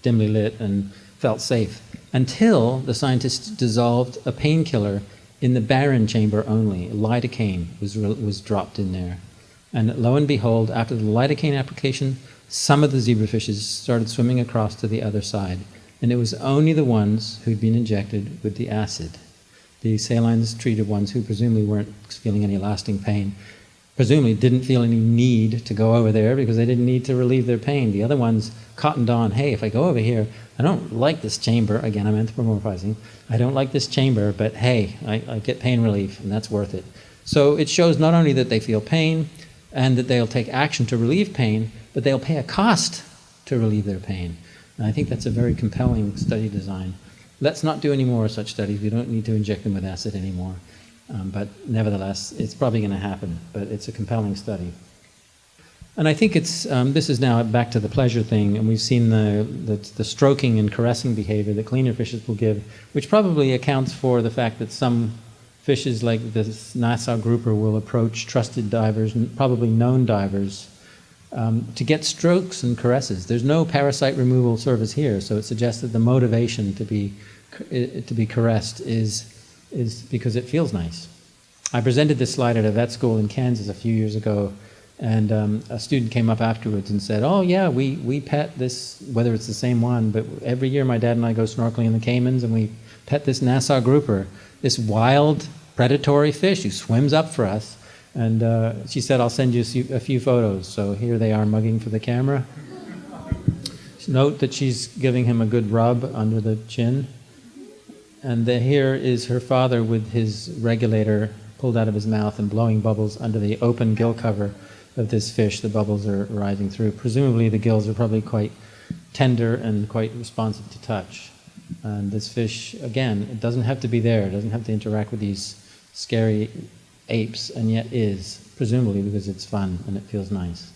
dimly lit and felt safe, until the scientists dissolved a painkiller in the barren chamber only. Lidocaine was dropped in there. And lo and behold, after the lidocaine application, some of the zebrafishes started swimming across to the other side. And it was only the ones who'd been injected with the acid. The saline-treated ones who presumably weren't feeling any lasting pain, presumably didn't feel any need to go over there because they didn't need to relieve their pain. The other ones cottoned on, hey, if I go over here, I don't like this chamber. Again, I'm anthropomorphizing. I don't like this chamber, but hey, I get pain relief, and that's worth it. So it shows not only that they feel pain and that they'll take action to relieve pain, but they'll pay a cost to relieve their pain. And I think that's a very compelling study design. Let's not do any more such studies. We don't need to inject them with acid anymore. But nevertheless, it's probably going to happen. But it's a compelling study. And I think it's, this is now back to the pleasure thing, and we've seen the stroking and caressing behavior that cleaner fishes will give, which probably accounts for the fact that some fishes like this Nassau grouper will approach trusted divers, and probably known divers, to get strokes and caresses. There's no parasite removal service here, so it suggests that the motivation to be caressed is because it feels nice. I presented this slide at a vet school in Kansas a few years ago, and a student came up afterwards and said, oh yeah, we pet this, whether it's the same one, but every year my dad and I go snorkeling in the Caymans and we pet this Nassau grouper, this wild predatory fish who swims up for us. And she said, I'll send you a few photos. So here they are mugging for the camera. Note that she's giving him a good rub under the chin. And here is her father with his regulator pulled out of his mouth and blowing bubbles under the open gill cover of this fish. The bubbles are rising through. Presumably the gills are probably quite tender and quite responsive to touch. And this fish, again, it doesn't have to be there. It doesn't have to interact with these scary apes, and yet is, presumably because it's fun and it feels nice.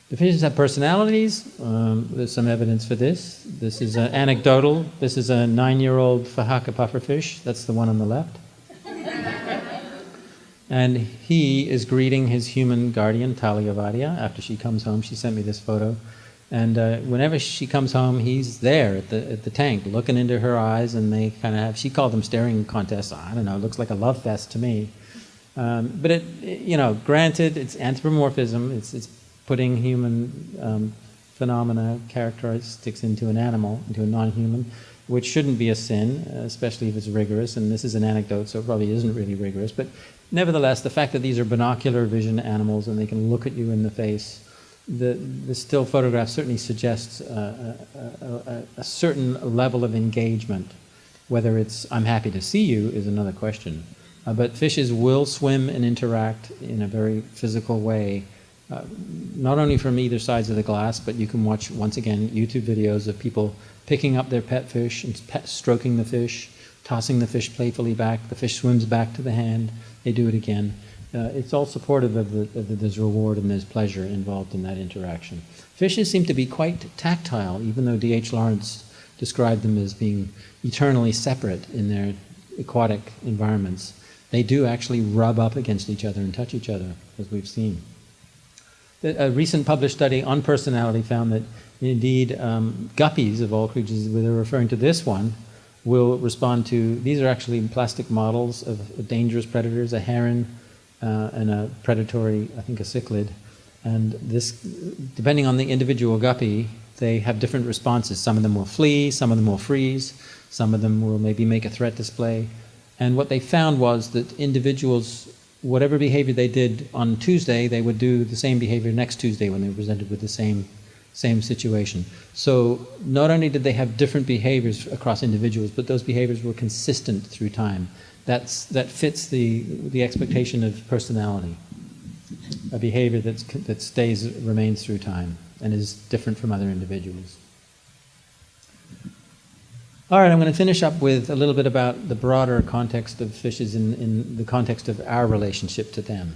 The fishes have personalities. There's some evidence for this. This is anecdotal. This is a 9-year-old Fahaka pufferfish. That's the one on the left. And he is greeting his human guardian, Taliavadia, after she comes home. She sent me this photo. And whenever she comes home, he's there at the tank, looking into her eyes, and they kind of have, she called them staring contests. I don't know, it looks like a love fest to me. But granted, it's anthropomorphism. It's putting human phenomena, characteristics into an animal, into a non-human, which shouldn't be a sin, especially if it's rigorous. And this is an anecdote, so it probably isn't really rigorous. But nevertheless, the fact that these are binocular vision animals and they can look at you in the face, the still photograph certainly suggests a certain level of engagement. Whether it's I'm happy to see you is another question. But fishes will swim and interact in a very physical way, not only from either sides of the glass, but you can watch, once again, YouTube videos of people picking up their pet fish and stroking the fish, tossing the fish playfully back. The fish swims back to the hand. They do it again. It's all supportive of there's reward and there's pleasure involved in that interaction. Fishes seem to be quite tactile, even though D.H. Lawrence described them as being eternally separate in their aquatic environments. They do actually rub up against each other and touch each other, as we've seen. A recent published study on personality found that indeed guppies, of all creatures, they're referring to this one, will respond to, these are actually plastic models of dangerous predators, a heron, and a predatory, I think a cichlid. And this, depending on the individual guppy, they have different responses. Some of them will flee, some of them will freeze, some of them will maybe make a threat display. And what they found was that individuals, whatever behavior they did on Tuesday, they would do the same behavior next Tuesday when they were presented with the same situation. So not only did they have different behaviors across individuals, but those behaviors were consistent through time. That fits the expectation of personality, a behavior that remains through time and is different from other individuals. All right, I'm going to finish up with a little bit about the broader context of fishes in the context of our relationship to them.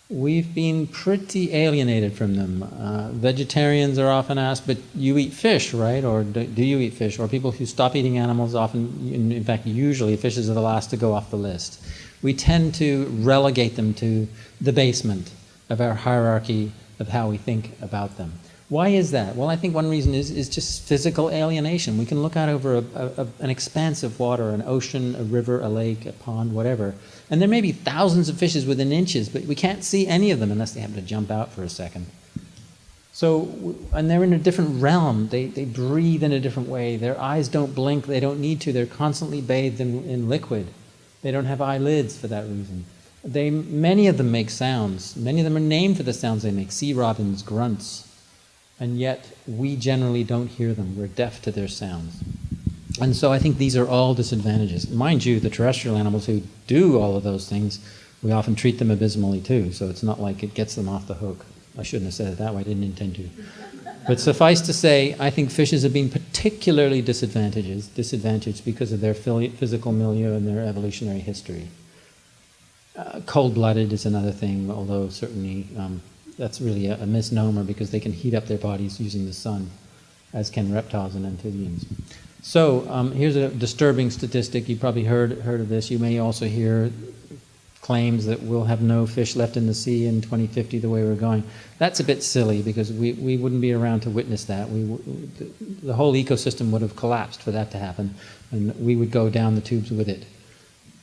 We've been pretty alienated from them. Vegetarians are often asked, but you eat fish, right? Or do you eat fish? Or people who stop eating animals often, in fact, usually fishes are the last to go off the list. We tend to relegate them to the basement of our hierarchy of how we think about them. Why is that? Well, I think one reason is just physical alienation. We can look out over an expanse of water, an ocean, a river, a lake, a pond, whatever, and there may be thousands of fishes within inches, but we can't see any of them unless they happen to jump out for a second. So, and they're in a different realm. They breathe in a different way. Their eyes don't blink. They don't need to. They're constantly bathed in liquid. They don't have eyelids for that reason. Many of them make sounds. Many of them are named for the sounds they make. Sea robins, grunts. And yet we generally don't hear them. We're deaf to their sounds. And so I think these are all disadvantages. Mind you, the terrestrial animals who do all of those things, we often treat them abysmally too, so it's not like it gets them off the hook. I shouldn't have said it that way, I didn't intend to. But suffice to say, I think fishes have been particularly disadvantaged because of their physical milieu and their evolutionary history. Cold-blooded is another thing, although certainly that's really a misnomer because they can heat up their bodies using the sun, as can reptiles and amphibians. So here's a disturbing statistic. You probably heard of this. You may also hear claims that we'll have no fish left in the sea in 2050 the way we're going. That's a bit silly because we wouldn't be around to witness that. The whole ecosystem would have collapsed for that to happen, and we would go down the tubes with it.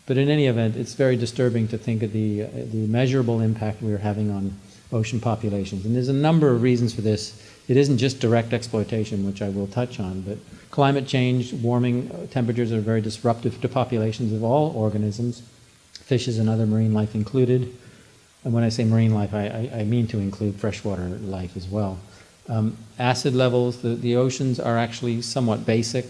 But in any event, it's very disturbing to think of the measurable impact we're having on ocean populations. And there's a number of reasons for this. It isn't just direct exploitation, which I will touch on, but climate change, warming temperatures are very disruptive to populations of all organisms, fishes and other marine life included. And when I say marine life, I mean to include freshwater life as well. Acid levels, the oceans are actually somewhat basic,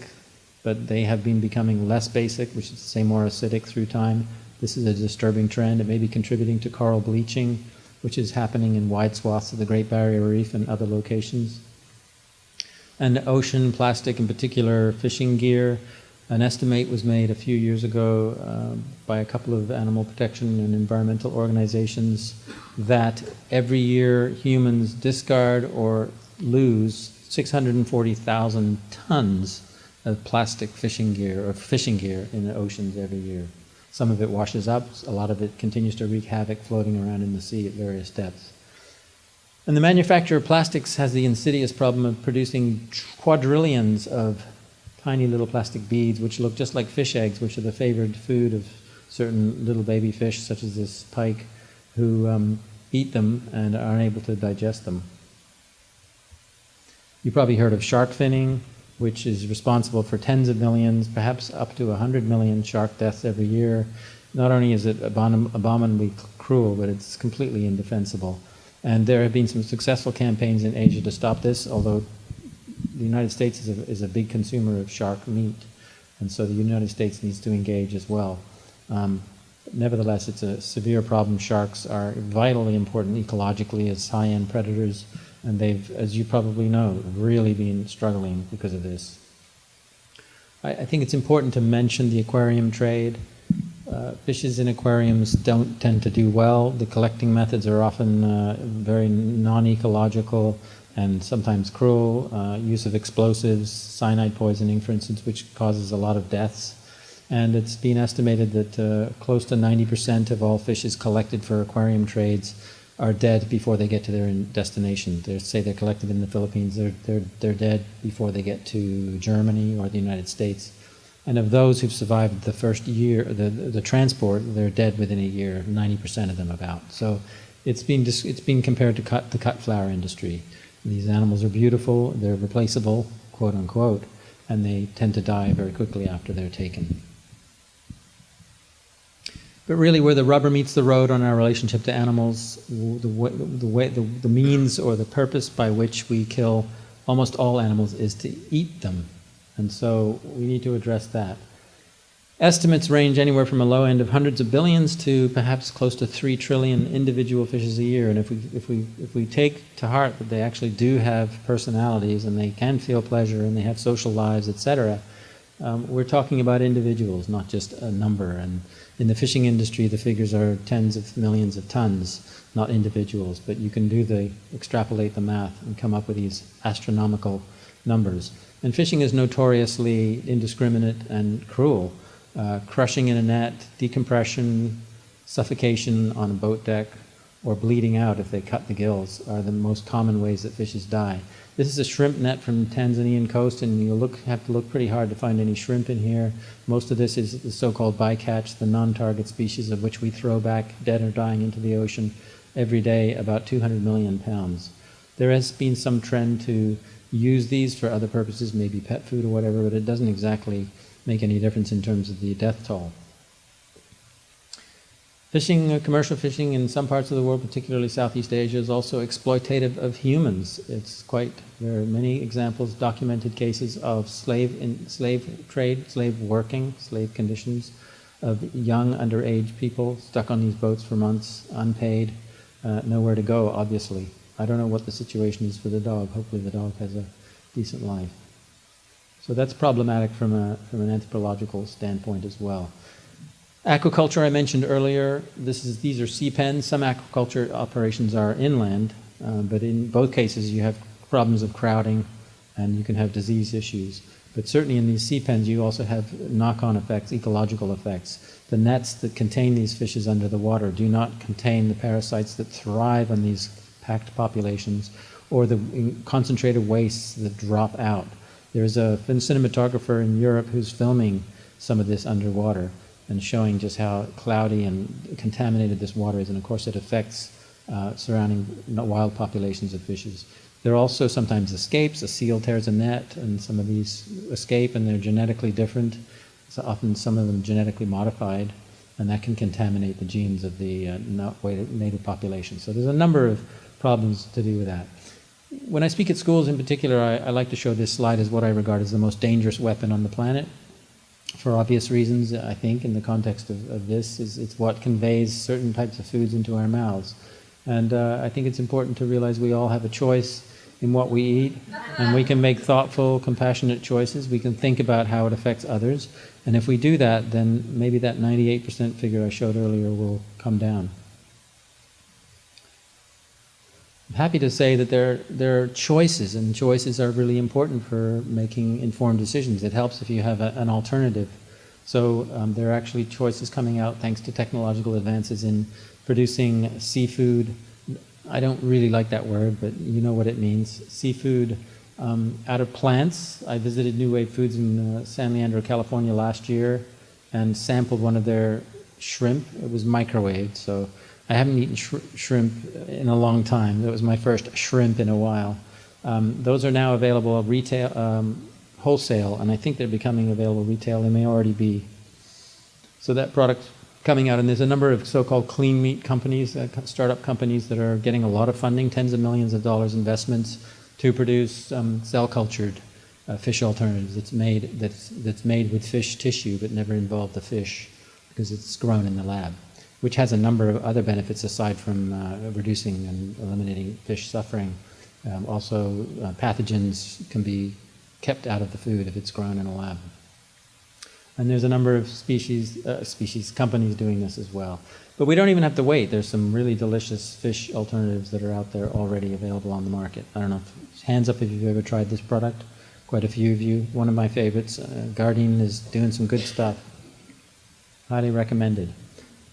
but they have been becoming less basic, which is to say more acidic through time. This is a disturbing trend. It may be contributing to coral bleaching, which is happening in wide swaths of the Great Barrier Reef and other locations. And ocean plastic, in particular fishing gear. An estimate was made a few years ago by a couple of animal protection and environmental organizations that every year humans discard or lose 640,000 tons of plastic fishing gear in the oceans every year. Some of it washes up, a lot of it continues to wreak havoc floating around in the sea at various depths. And the manufacture of plastics has the insidious problem of producing quadrillions of tiny little plastic beads which look just like fish eggs, which are the favored food of certain little baby fish such as this pike who eat them and are unable to digest them. You probably heard of shark finning, which is responsible for tens of millions, perhaps up to 100 million shark deaths every year. Not only is it abominably cruel, but it's completely indefensible. And there have been some successful campaigns in Asia to stop this, although the United States is a big consumer of shark meat, and so the United States needs to engage as well. Nevertheless, it's a severe problem. Sharks are vitally important ecologically as high-end predators, and they've, as you probably know, really been struggling because of this. I think it's important to mention the aquarium trade. Fishes in aquariums don't tend to do well. The collecting methods are often very non-ecological and sometimes cruel. Use of explosives, cyanide poisoning, for instance, which causes a lot of deaths. And it's been estimated that close to 90% of all fishes collected for aquarium trades are dead before they get to their destination. Say they're collected in the Philippines, they're dead before they get to Germany or the United States. And of those who've survived the first year, the transport, they're dead within a year, 90% of them about. So it's been compared to the cut flower industry. These animals are beautiful, they're replaceable, quote unquote, and they tend to die very quickly after they're taken. But really, where the rubber meets the road on our relationship to animals, the means or the purpose by which we kill almost all animals is to eat them. And so we need to address that. Estimates range anywhere from a low end of hundreds of billions to perhaps close to 3 trillion individual fishes a year. And if we take to heart that they actually do have personalities and they can feel pleasure and they have social lives, etc., we're talking about individuals, not just a number. And in the fishing industry, the figures are tens of millions of tons, not individuals. But you can extrapolate the math and come up with these astronomical numbers. And fishing is notoriously indiscriminate and cruel. Crushing in a net, decompression, suffocation on a boat deck, or bleeding out if they cut the gills are the most common ways that fishes die. This is a shrimp net from the Tanzanian coast, and you have to look pretty hard to find any shrimp in here. Most of this is the so-called bycatch, the non-target species of which we throw back dead or dying into the ocean every day, about 200 million pounds. There has been some trend to use these for other purposes, maybe pet food or whatever, but it doesn't exactly make any difference in terms of the death toll. Fishing, commercial fishing in some parts of the world, particularly Southeast Asia, is also exploitative of humans. There are many examples, documented cases of slave trade, slave working, slave conditions of young underage people stuck on these boats for months, unpaid, nowhere to go, obviously. I don't know what the situation is for the dog. Hopefully the dog has a decent life. So that's problematic from an anthropological standpoint as well. Aquaculture I mentioned earlier. These are sea pens. Some aquaculture operations are inland, but in both cases you have problems of crowding and you can have disease issues. But certainly in these sea pens you also have knock-on effects, ecological effects. The nets that contain these fishes under the water do not contain the parasites that thrive on these packed populations or the concentrated wastes that drop out. There's a cinematographer in Europe who's filming some of this underwater and showing just how cloudy and contaminated this water is, and of course it affects surrounding wild populations of fishes. There are also sometimes escapes. A seal tears a net, and some of these escape, and they're genetically different. So often some of them genetically modified, and that can contaminate the genes of the native population. So there's a number of problems to do with that. When I speak at schools in particular, I like to show this slide as what I regard as the most dangerous weapon on the planet. For obvious reasons, I think, in the context of this, it's what conveys certain types of foods into our mouths. And I think it's important to realize we all have a choice in what we eat, and we can make thoughtful, compassionate choices. We can think about how it affects others. And if we do that, then maybe that 98% figure I showed earlier will come down. I'm happy to say that there are choices, and choices are really important for making informed decisions. It helps if you have an alternative. So there are actually choices coming out thanks to technological advances in producing seafood. I don't really like that word, but you know what it means. Seafood out of plants. I visited New Wave Foods in San Leandro, California last year and sampled one of their shrimp. It was microwaved, so I haven't eaten shrimp in a long time. That was my first shrimp in a while. Those are now available retail, wholesale, and I think they're becoming available retail. They may already be. So that product coming out, and there's a number of so-called clean meat companies, startup companies that are getting a lot of funding, tens of millions of dollars investments to produce cell-cultured fish alternatives that's made with fish tissue but never involved the fish because it's grown in the lab, which has a number of other benefits aside from reducing and eliminating fish suffering. Also, pathogens can be kept out of the food if it's grown in a lab. And there's a number of companies doing this as well. But we don't even have to wait. There's some really delicious fish alternatives that are out there already available on the market. I don't know, hands up if you've ever tried this product. Quite a few of you. One of my favorites. Gardein is doing some good stuff. Highly recommended.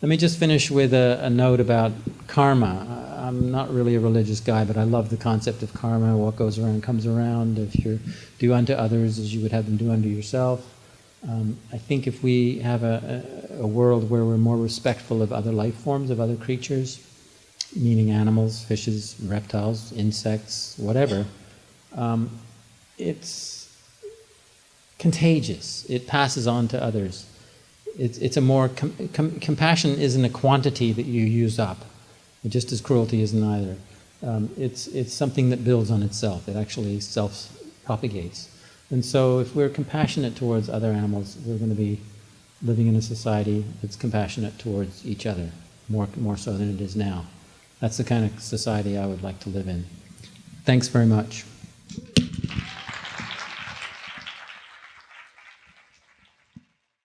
Let me just finish with a note about karma. I'm not really a religious guy, but I love the concept of karma. What goes around comes around. If you do unto others as you would have them do unto yourself. I think if we have a world where we're more respectful of other life forms, of other creatures, meaning animals, fishes, reptiles, insects, whatever, it's contagious. It passes on to others. It's a more compassion isn't a quantity that you use up, just as cruelty isn't either. It's something that builds on itself. It actually self-propagates. And so if we're compassionate towards other animals, we're going to be living in a society that's compassionate towards each other, more so than it is now. That's the kind of society I would like to live in. Thanks very much.